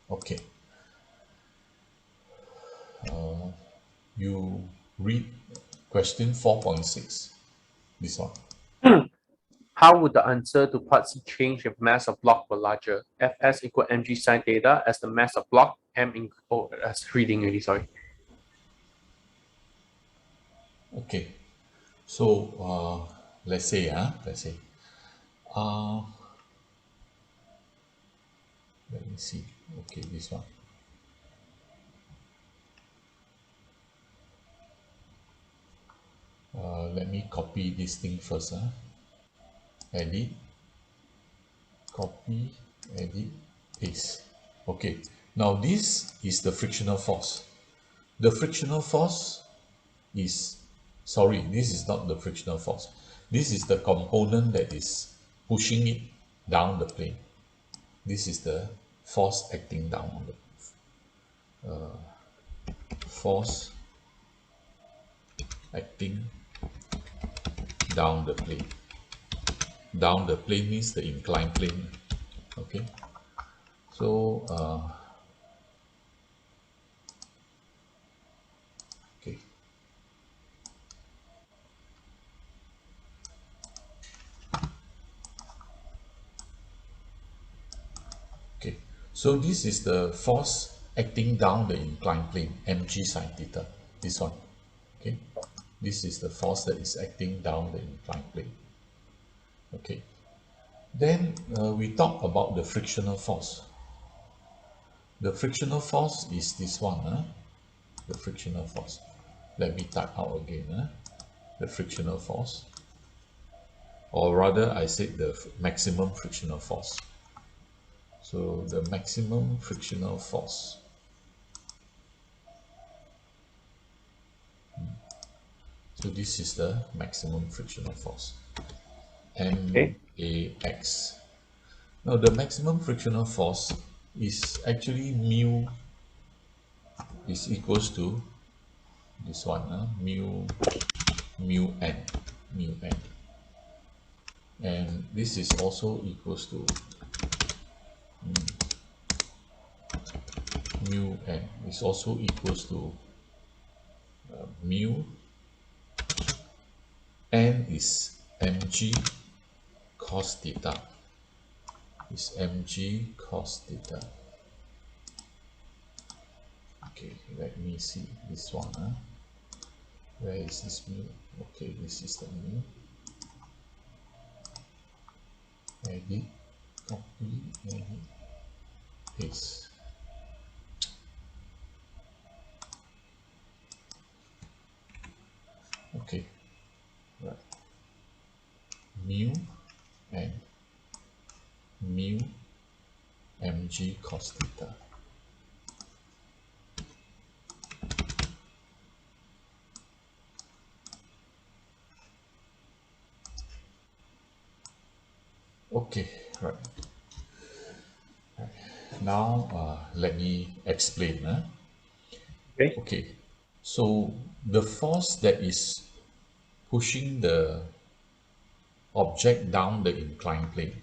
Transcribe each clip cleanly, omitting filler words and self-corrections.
Okay. You read question 4.6. This one. How would the answer to part C change if mass of block were larger? Fs equal mg sine theta as the mass of block, as reading already, sorry. Okay. So let's say, uh, let me see. Okay, this one. Let me copy this thing first. Edit, copy, edit, paste. Okay. Now this is the frictional force. The frictional force is, sorry, this is not the frictional force. This is the component that is pushing it down the plane. This is the force acting down on the force acting down the plane. Down the plane means the inclined plane. Okay. So okay. Okay. So this is the force acting down the inclined plane, mg sine theta. This one. Okay. This is the force that is acting down the inclined plane. Okay. Then we talk about the frictional force. The frictional force is this one. The frictional force. Let me type out again. The frictional force. Or rather, I said the maximum frictional force. So the maximum frictional force. So this is the maximum frictional force. Okay. MAX. Now the maximum frictional force is actually mu is equals to this one, mu n, mu n. And this is also equals to mu n is also equals to mu n is mg cos theta, is mg cos theta. Okay, let me see this one. Where is this mu? Okay, this is the mu. Edit, copy, edit, paste. Okay, right. Mu and mu mg cos theta. Okay, right. Now let me explain. Okay. Okay, so the force that is pushing the object down the inclined plane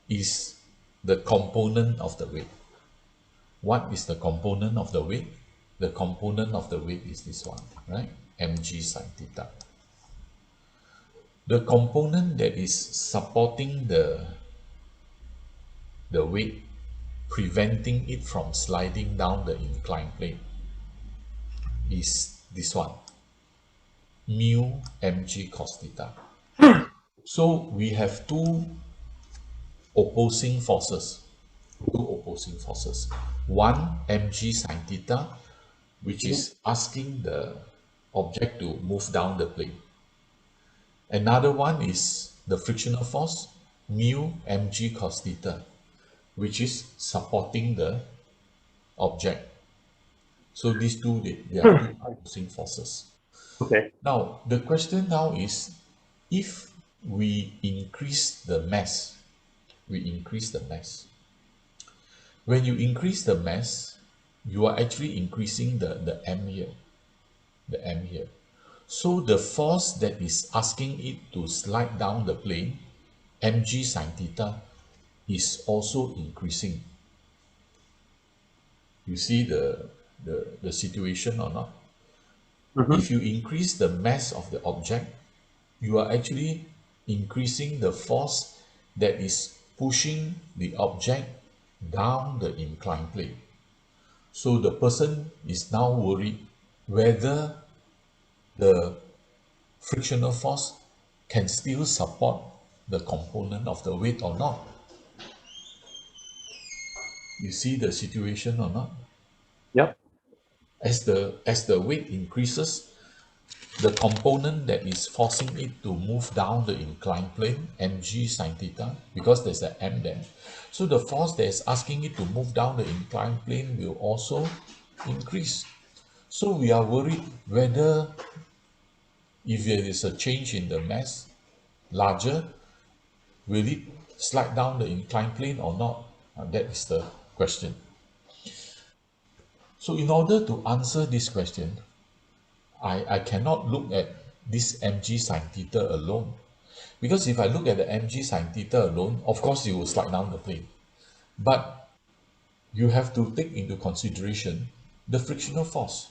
is the component of the weight. What is the component of the weight? The component of the weight is this one, right? Mg sine theta. The component that is supporting the weight, preventing it from sliding down the inclined plane, is this one, mu mg cos theta. So we have two opposing forces. One, mg sine theta, which is asking the object to move down the plane. Another one is the frictional force, mu mg cos theta, which is supporting the object. So these two, they are two opposing forces. Okay. Now, the question now is, if we increase the mass, when you increase the mass, you are actually increasing the m here, So the force that is asking it to slide down the plane, mg sine theta, is also increasing. You see the situation or not? Mhm. If you increase the mass of the object, you are actually increasing the force that is pushing the object down the inclined plane. So the person is now worried whether the frictional force can still support the component of the weight or not. You see the situation or not? Yep. As the weight increases, the component that is forcing it to move down the inclined plane, mg sine theta, because there's an m there. So the force that is asking it to move down the inclined plane will also increase. So we are worried whether if there is a change in the mass, larger, will it slide down the inclined plane or not? That is the question. So in order to answer this question, I cannot look at this mg sine theta alone. Because if I look at the mg sine theta alone, of course you will slide down the plane. But you have to take into consideration the frictional force.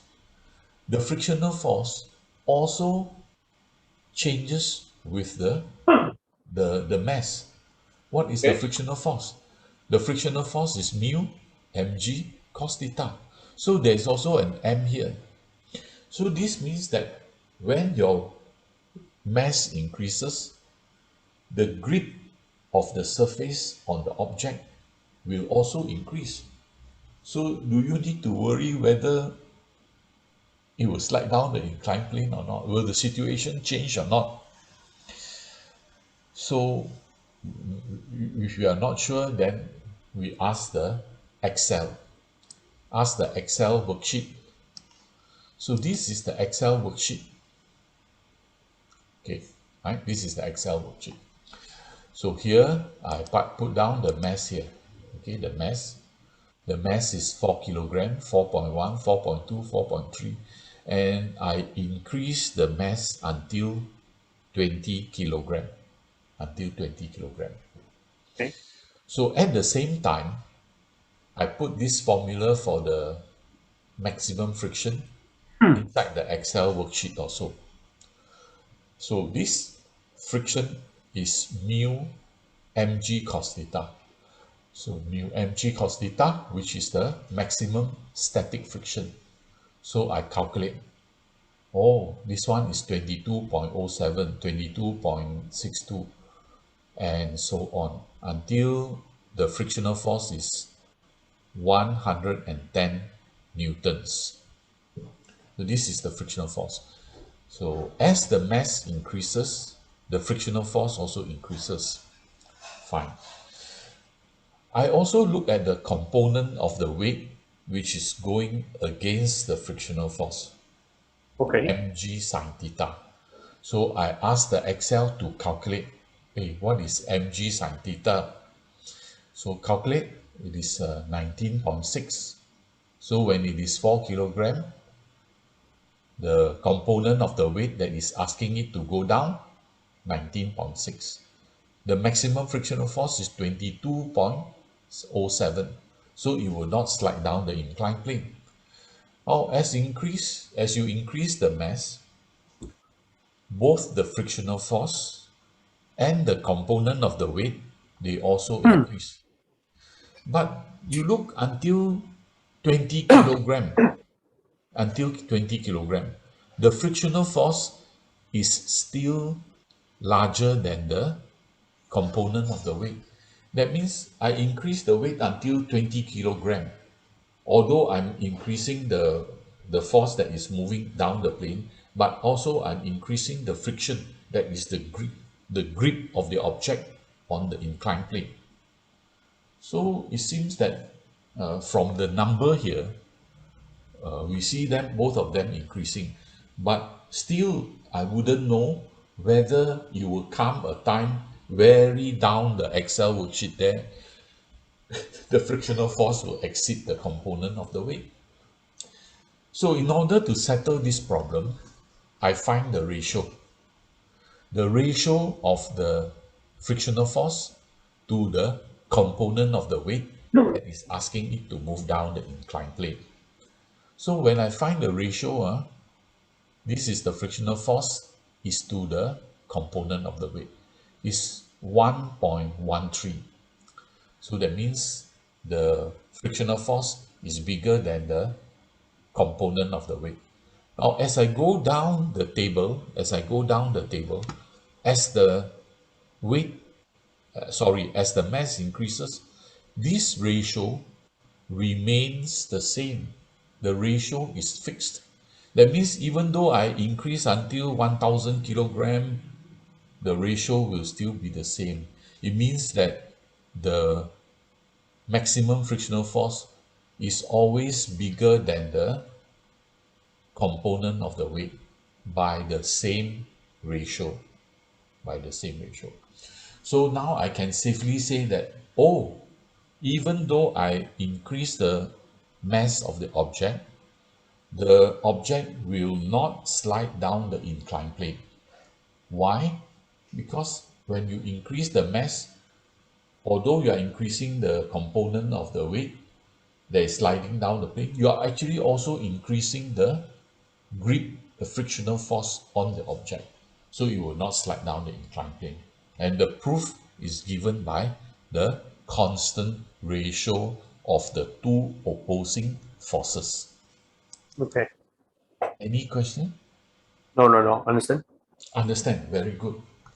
The frictional force also changes with the mass. What is the Okay. frictional force? The frictional force is mu mg cos theta. So there is also an m here. So this means that when your mass increases, the grip of the surface on the object will also increase. So do you need to worry whether it will slide down the inclined plane or not? Will the situation change or not? So if you are not sure, then we ask the Excel. Ask the Excel worksheet. So this is the Excel worksheet. Okay, right? This is the Excel worksheet. So here I put down the mass here. Okay, the mass. The mass is 4 kilogram, 4.1, 4.2, 4.3, and I increase the mass until 20 kilogram, until 20 kilogram. Okay. So at the same time, I put this formula for the maximum friction inside the Excel worksheet also. So this friction is mu mg cos theta. So mu mg cos theta, which is the maximum static friction. So I calculate, oh, this one is 22.07, 22.62, and so on until the frictional force is 110 newtons. So this is the frictional force. So as the mass increases, the frictional force also increases. Fine. I also look at the component of the weight which is going against the frictional force, Okay. mg sine theta. So I ask the Excel to calculate, hey, what is mg sine theta? So calculate, it is 19.6. So when it is 4 kilogram, the component of the weight that is asking it to go down, 19.6. The maximum frictional force is 22.07. So it will not slide down the inclined plane. Now, as you increase the mass, both the frictional force and the component of the weight, they also increase. But you look until 20 kilogram, the frictional force is still larger than the component of the weight. That means I increase the weight until 20 kilogram. Although I'm increasing the force that is moving down the plane, but also I'm increasing the friction, that is the grip of the object on the inclined plane. So it seems that from the number here, we see them, both of them increasing, but still I wouldn't know whether you will come a time very down the Excel worksheet there, the frictional force will exceed the component of the weight. So in order to settle this problem, I find the ratio. The ratio of the frictional force to the component of the weight that is asking it to move down the inclined plane. So when I find the ratio, this is the frictional force is to the component of the weight, is 1.13. So that means the frictional force is bigger than the component of the weight. Now, as I go down the table, as the weight, as the mass increases, this ratio remains the same. The ratio is fixed. That means even though I increase until 1000 kilogram, the ratio will still be the same. It means that the maximum frictional force is always bigger than the component of the weight by the same ratio, So now I can safely say that, oh, even though I increase the mass of the object will not slide down the inclined plane. Why? Because when you increase the mass, although you are increasing the component of the weight that is sliding down the plane, you are actually also increasing the grip, the frictional force on the object. So it will not slide down the inclined plane. And the proof is given by the constant ratio of the two opposing forces. Okay. Any question? No. Understand? Understand. Very good.